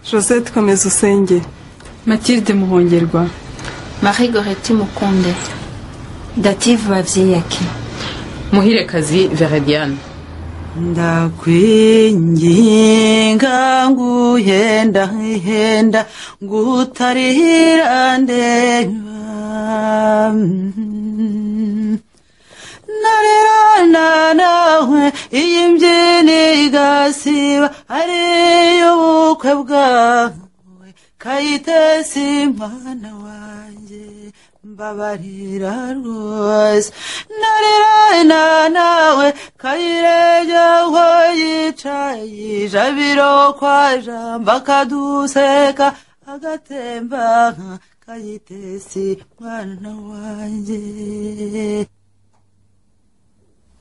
Josette Komeza Usenge. Mathilde Muhongerwa. Marie Goretti Mukunde. Dative Bavyeyaki. Muhirekazi Verediane. Ndakwinginga nguhenda henda ngutarihira ndeba narira nawe iyi mbyino igasiba ariyo ubukwe bwawe Kayitesi mwana wanjye mbabarira rwose narira nawe Kayireja ho yicaye jabiro kwa jamba kaduseka agatemba Kayitesi mwana wanjye.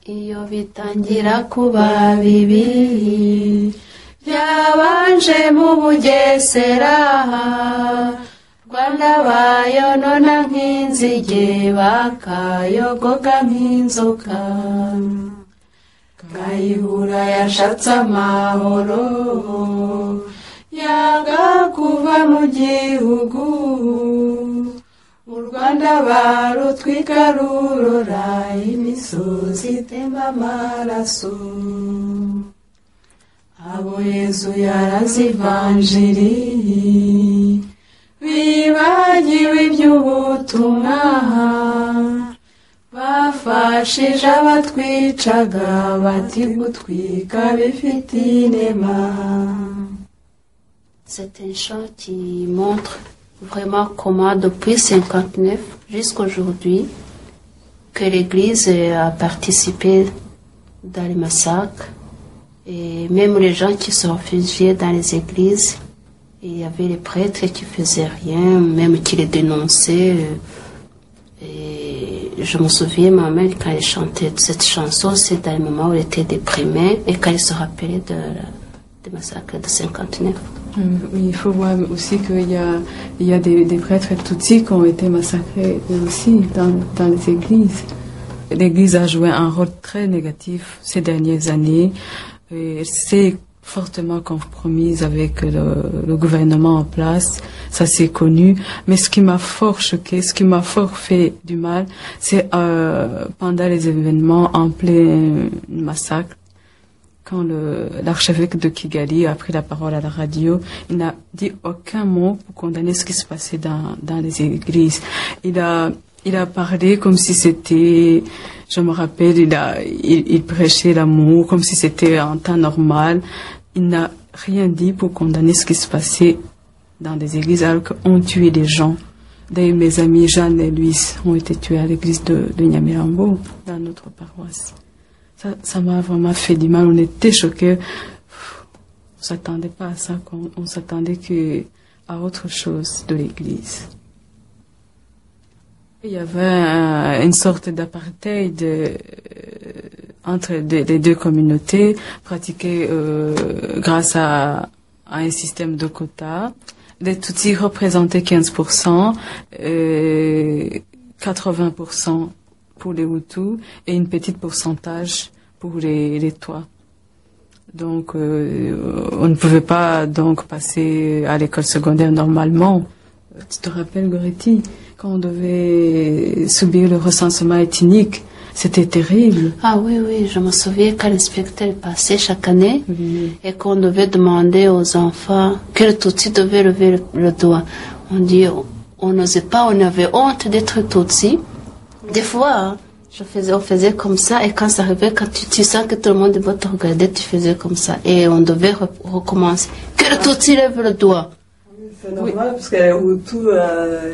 Iyo bitangira kuba bibi byabanje mu Bugesera Rwanda bayonona nk'inzige bakayogoga nk'inzoka Kayihura yashatse amahoro yanga kuva mu gihugu u Rwanda barutwika rurora imisozi itemba amaraso abo Yezu yarazivanjiri bibagiwe iby'ubutumwa bafashije abatwicaga bati gutwika bifite inema. C'est un chant qui montre vraiment comment depuis 59 jusqu'à aujourd'hui que l'Église a participé dans les massacres et même les gens qui se réfugiaient dans les églises. Il y avait les prêtres qui faisaient rien, même qui les dénonçaient. Et je me souviens, ma mère, quand elle chantait cette chanson, c'est dans le moment où elle était déprimée et quand elle se rappelait des massacres de 59. Il faut voir aussi qu'il y a des prêtres tutsis qui ont été massacrés aussi dans les églises. L'Église a joué un rôle très négatif ces dernières années. C'est fortement compromise avec le gouvernement en place, ça c'est connu, mais ce qui m'a fort choqué, ce qui m'a fort fait du mal, c'est pendant les événements en plein massacre, quand l'archevêque de Kigali a pris la parole à la radio, il n'a dit aucun mot pour condamner ce qui se passait dans les églises. Il a parlé comme si c'était, je me rappelle, il prêchait l'amour comme si c'était un temps normal. Il n'a rien dit pour condamner ce qui se passait dans les églises alors qu'on tuait des gens. D'ailleurs, mes amis Jeanne et Louise ont été tués à l'église de Nyamirambo, dans notre paroisse. Ça m'a vraiment fait du mal. On était choqués. On s'attendait pas à ça. On s'attendait à autre chose de l'église. Il y avait une sorte d'apartheid entre les deux communautés pratiquées grâce à un système de quotas. Les Tutsis représentaient 15%, 80% pour les Hutus et une petite pourcentage pour les Twa. Donc, on ne pouvait pas donc passer à l'école secondaire normalement. Tu te rappelles, Goretti, quand on devait subir le recensement ethnique, c'était terrible. Ah oui, je me souviens quand l'inspecteur passait chaque année et qu'on devait demander aux enfants, quel Tutsi devait lever le doigt. On dit, on n'osait pas, on avait honte d'être Tutsi. Des fois, on faisait comme ça et quand ça arrivait, quand tu sens que tout le monde va te regarder, tu faisais comme ça et on devait recommencer. Quel Tutsi lève le doigt. C'est normal parce que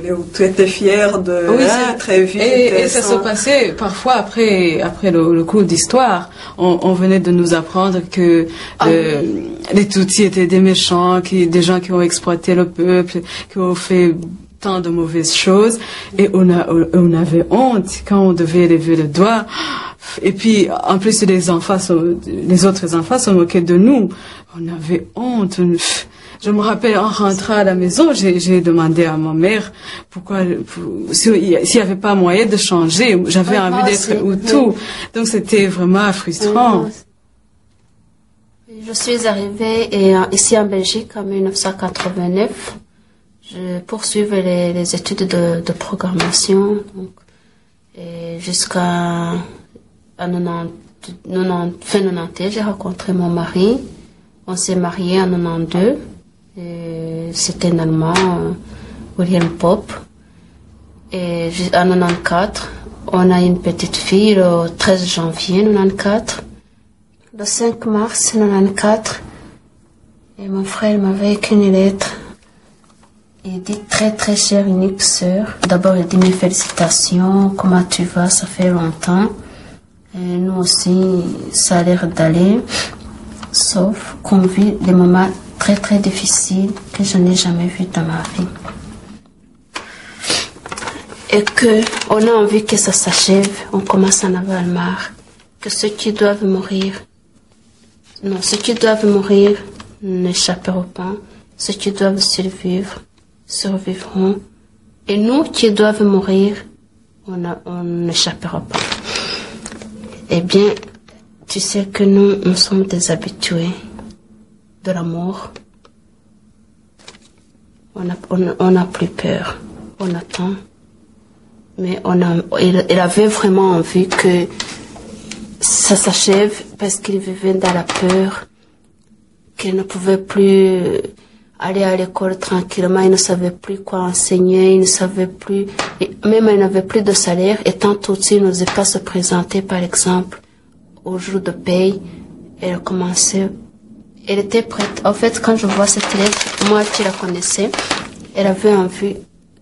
les Hutus étaient fiers de très vite. Et ça se passait parfois après le cours d'histoire. On venait de nous apprendre que les Tutsis étaient des méchants, des gens qui ont exploité le peuple, qui ont fait tant de mauvaises choses. Et on avait honte quand on devait lever le doigt. Et puis, en plus, les autres enfants se moquaient de nous. On avait honte. Je me rappelle, en rentrant à la maison, j'ai demandé à ma mère s'il n'y avait pas moyen de changer. J'avais envie d'être Hutu. Donc c'était vraiment frustrant. Je suis arrivée ici en Belgique en 1989. Je poursuivais les études de programmation. Donc, et jusqu'à fin 90, j'ai rencontré mon mari. On s'est mariés en 92. Et c'était un Allemand, William Pop. Et en 94, on a une petite fille le 13 janvier 94. Le 5 mars 94, et mon frère m'avait écrit une lettre. Il dit très très chère unique sœur. D'abord il dit mes félicitations, comment tu vas, ça fait longtemps. Et nous aussi, ça a l'air d'aller. Sauf qu'on vit des moments très très difficiles que je n'ai jamais vus dans ma vie. Et qu'on a envie que ça s'achève, on commence à en avoir marre. Que ceux qui doivent mourir, non, ceux qui doivent mourir n'échapperont pas. Ceux qui doivent survivre, survivront. Et nous qui doivent mourir, on n'échappera pas. Eh bien, tu sais que nous sommes des habitués de la mort. On n'a plus peur. On attend. Mais il avait vraiment envie que ça s'achève parce qu'il vivait dans la peur, qu'il ne pouvait plus aller à l'école tranquillement, il ne savait plus quoi enseigner, il ne savait plus, même il n'avait plus de salaire, et tant aussi il n'osait pas se présenter, par exemple, au jour de paye. Elle commençait, elle était prête. En fait, quand je vois cette lettre, moi qui la connaissais, elle avait envie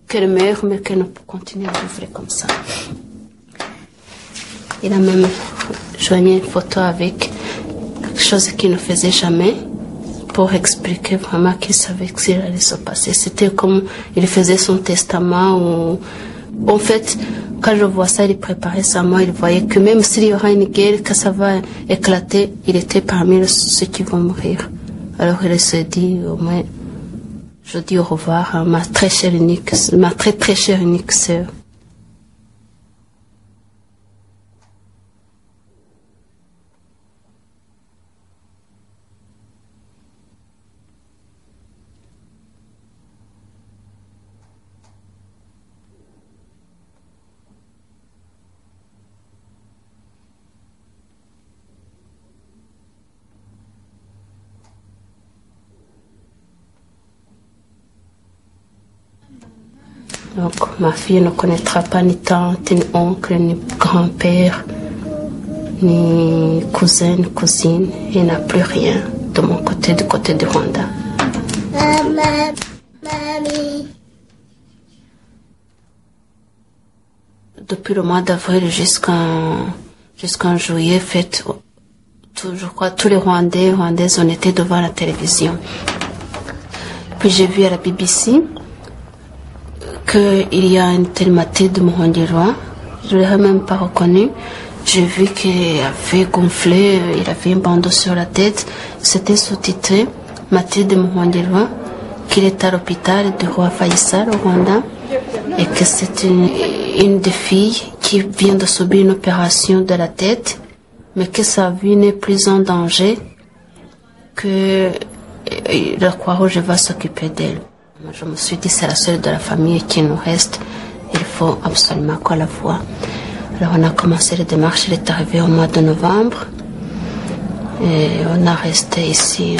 qu'elle meure, mais qu'elle ne continue à vivre comme ça. Il a même joigné une photo avec quelque chose qu'il ne faisait jamais pour expliquer vraiment qu'il savait que ça allait se passer. C'était comme il faisait son testament. Ou... En fait, quand je vois ça, il préparait sa mort. Il voyait que même s'il y aura une guerre, que ça va éclater, il était parmi ceux qui vont mourir. Alors il se dit, au moins, je dis au revoir à ma très chère unique, ma très très chère unique sœur. Donc, ma fille ne connaîtra pas ni tante, ni oncle, ni grand-père, ni cousin, ni cousine. Elle n'a plus rien de mon côté, du côté du Rwanda. Mamie. Depuis le mois d'avril jusqu'en juillet, je crois, tous les Rwandaises, on était devant la télévision. Puis j'ai vu à la BBC qu'il y a une telle Mathilde Muhongerwa, je ne l'ai même pas reconnue. J'ai vu qu'il avait gonflé, il avait un bandeau sur la tête. C'était sous-titré Mathilde Muhongerwa, qu'il est à l'hôpital du roi Faisal au Rwanda et que c'est une des filles qui vient de subir une opération de la tête, mais que sa vie n'est plus en danger, que le Croix-Rouge va s'occuper d'elle. Je me suis dit, c'est la seule de la famille qui nous reste. Il faut absolument qu'on la voie. Alors on a commencé les démarches. Elle est arrivée au mois de novembre. Et on a resté ici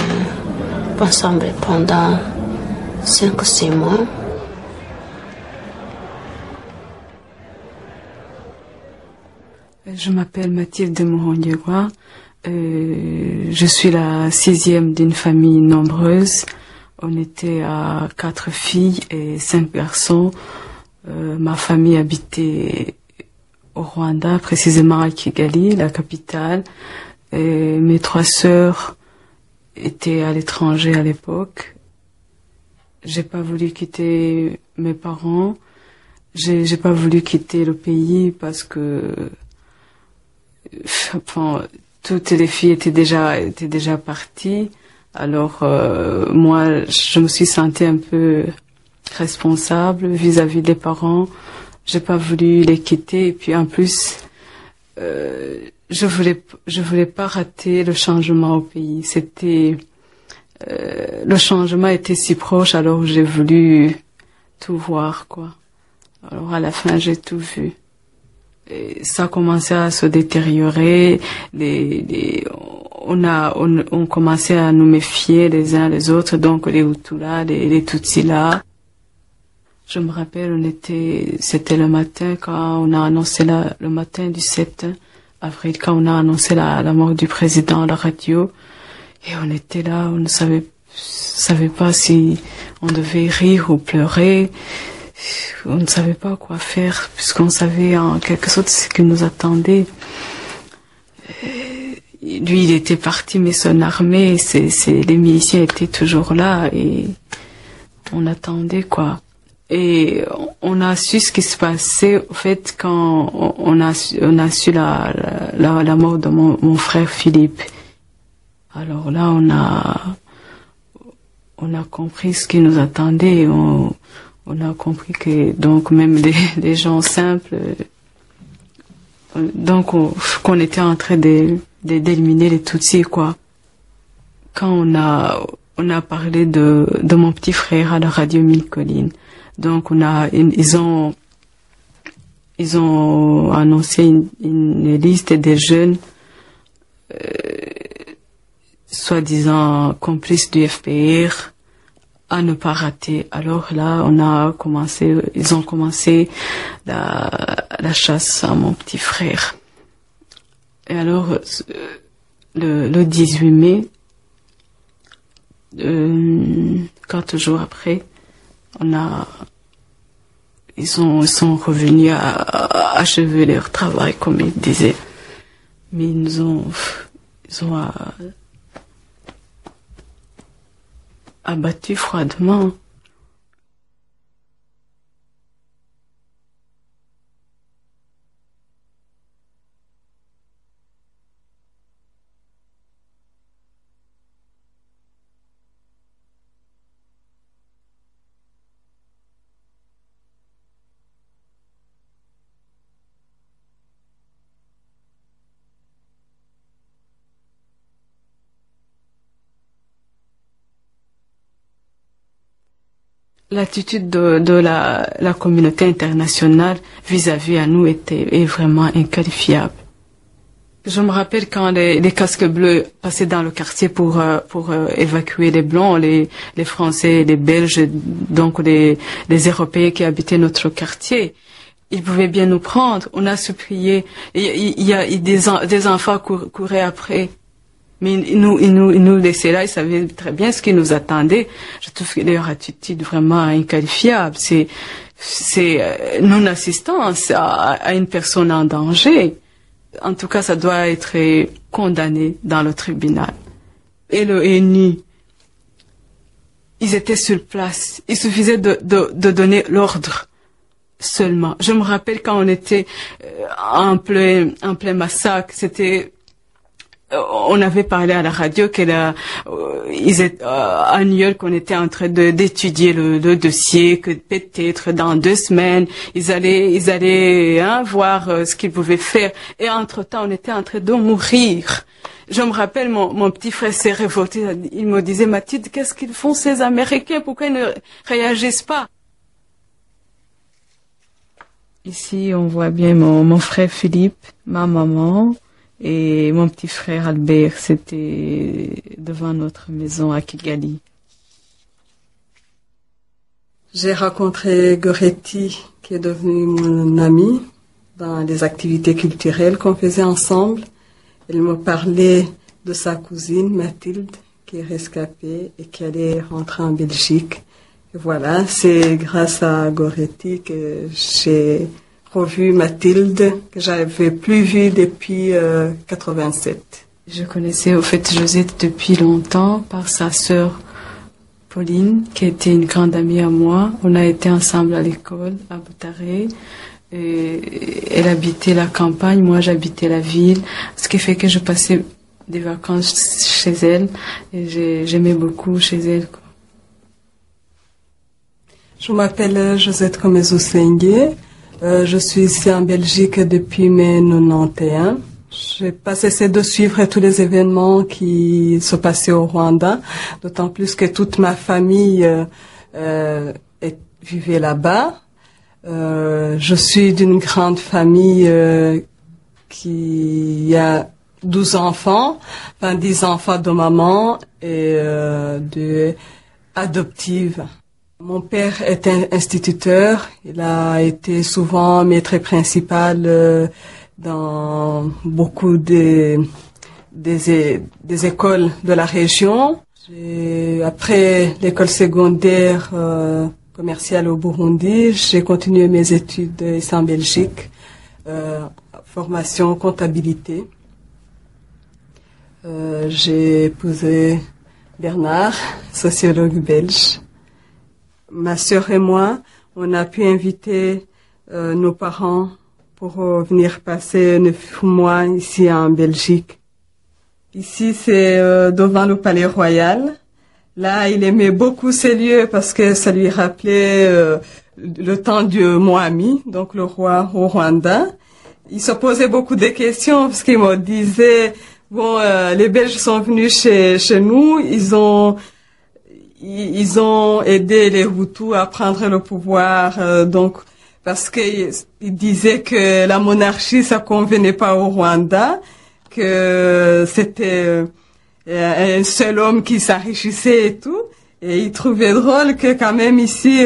ensemble pendant 5 ou 6 mois. Je m'appelle Mathilde Muhongerwa. Je suis la 6e d'une famille nombreuse. On était à 4 filles et 5 garçons. Ma famille habitait au Rwanda, précisément à Kigali, la capitale. Et mes 3 sœurs étaient à l'étranger à l'époque. J'ai pas voulu quitter mes parents. J'ai pas voulu quitter le pays parce que, enfin, toutes les filles étaient déjà parties. Alors moi, je me suis sentie un peu responsable vis-à-vis des parents. J'ai pas voulu les quitter. Et puis en plus, je voulais pas rater le changement au pays. Le changement était si proche, alors j'ai voulu tout voir, quoi. Alors à la fin, j'ai tout vu. Et ça commençait à se détériorer. On commençait à nous méfier les uns les autres, donc les Hutus là, les Tutsis là. Je me rappelle, c'était le matin quand on a annoncé le matin du 7 avril, quand on a annoncé la mort du président à la radio. Et on était là, on ne savait pas si on devait rire ou pleurer. On ne savait pas quoi faire, puisqu'on savait en quelque sorte ce qui nous attendait. Lui, il était parti, mais son armée, les miliciens étaient toujours là, et on attendait, quoi. Et on a su ce qui se passait, en fait, quand on a su la mort de mon frère Philippe. Alors là, on a compris ce qui nous attendait. On a compris que donc même les gens simples, donc qu'on était en train d'éliminer les Tutsis, quoi. Quand on a parlé de mon petit frère à la radio Mille Collines, donc ils ont annoncé une liste des jeunes soi-disant complices du FPR à ne pas rater. Alors là, ils ont commencé la chasse à mon petit frère. Et alors, le 18 mai, 4 jours après, ils sont revenus à achever leur travail, comme ils disaient. Mais ils ont abattu froidement. L'attitude de la communauté internationale vis-à-vis à nous est vraiment inqualifiable. Je me rappelle quand les casques bleus passaient dans le quartier pour évacuer les Blancs, les Français, les Belges, donc les Européens qui habitaient notre quartier. Ils pouvaient bien nous prendre. On a supplié. Il y a des enfants couraient après. Mais ils nous laissaient là, ils savaient très bien ce qui nous attendait. Je trouve que leur attitude vraiment inqualifiable. C'est non-assistance à une personne en danger. En tout cas, ça doit être condamné dans le tribunal. Et le ENI, ils étaient sur place. Il suffisait de donner l'ordre seulement. Je me rappelle quand on était en plein massacre, on avait parlé à la radio à New York, on était en train d'étudier le dossier, que peut-être dans 2 semaines, ils allaient voir ce qu'ils pouvaient faire. Et entre-temps, on était en train de mourir. Je me rappelle, mon petit frère s'est révolté. Il me disait, Mathilde, qu'est-ce qu'ils font ces Américains? Pourquoi ils ne réagissent pas? Ici, on voit bien mon frère Philippe, ma maman, et mon petit frère Albert. C'était devant notre maison à Kigali. J'ai rencontré Goretti, qui est devenu mon amie, dans les activités culturelles qu'on faisait ensemble. Elle me parlait de sa cousine Mathilde, qui est rescapée et qui allait rentrer en Belgique. Et voilà, c'est grâce à Goretti que j'ai revu Mathilde, que j'avais plus vue depuis 87. Je connaissais au fait Josette depuis longtemps par sa sœur Pauline, qui était une grande amie à moi. On a été ensemble à l'école à Boutaré. Elle habitait la campagne, moi j'habitais la ville, ce qui fait que je passais des vacances chez elle et j'aimais beaucoup chez elle, quoi. Je m'appelle Josette Komezo Sengue. Je suis ici en Belgique depuis mai 91. J'ai pas cessé de suivre tous les événements qui se passaient au Rwanda, d'autant plus que toute ma famille vivait là-bas. Je suis d'une grande famille qui a 12 enfants, 10 enfants de maman et de adoptives. Mon père était instituteur, il a été souvent maître principal dans beaucoup des écoles de la région. Après l'école secondaire commerciale au Burundi, j'ai continué mes études ici en Belgique, formation comptabilité. J'ai épousé Bernard, sociologue belge. Ma sœur et moi, on a pu inviter nos parents pour venir passer 9 mois ici en Belgique. Ici, c'est devant le Palais Royal. Là, il aimait beaucoup ces lieux parce que ça lui rappelait le temps du Moami, donc le roi au Rwanda. Il se posait beaucoup de questions parce qu'il me disait, bon, les Belges sont venus chez nous, ils ont aidé les Hutus à prendre le pouvoir, donc parce qu'il disait que la monarchie ça convenait pas au Rwanda, que c'était un seul homme qui s'enrichissait et tout, et il trouvait drôle que quand même ici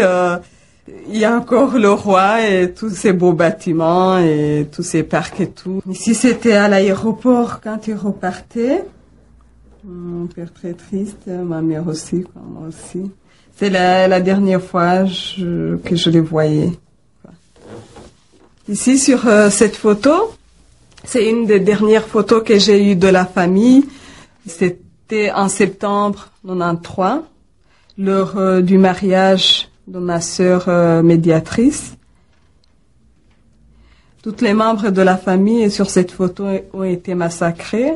il y a encore le roi et tous ces beaux bâtiments et tous ces parcs et tout. Ici c'était à l'aéroport quand il repartait. Mon père très triste, ma mère aussi, moi aussi. C'est la dernière fois que je les voyais. Ici, sur cette photo, c'est une des dernières photos que j'ai eues de la famille. C'était en septembre 93, l'heure du mariage de ma sœur médiatrice. Tous les membres de la famille sur cette photo ont été massacrés,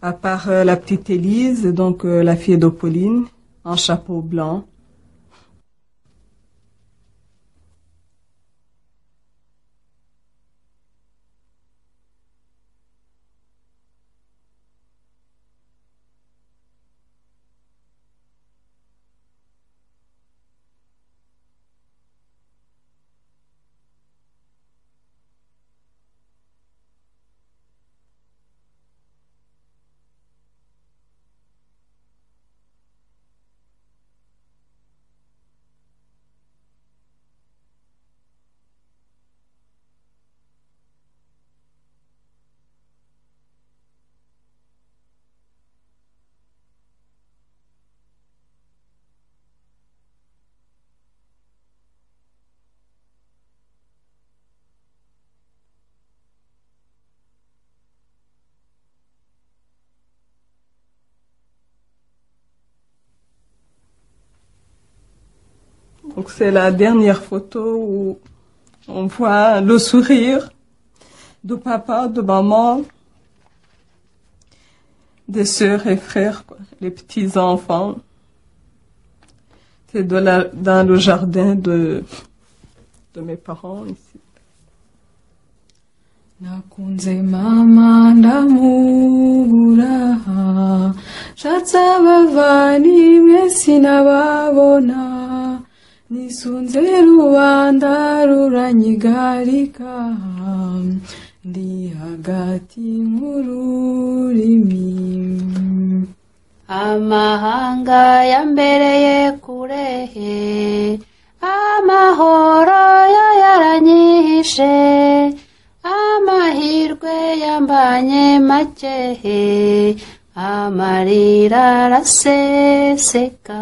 à part la petite Élise, donc la fille de Pauline, en chapeau blanc. Donc c'est la dernière photo où on voit le sourire de papa, de maman, des sœurs et frères, quoi, les petits enfants. C'est dans le jardin de mes parents ici. Nakunze mama ndamubura shatse abavandimwe sinababona nisunze rubanda ruranyigarika ndi hagati mu rurimi amahanga yambereye kurehe amahoro yo yaranyihishe amahirwe yambanye makehe amarira araseseka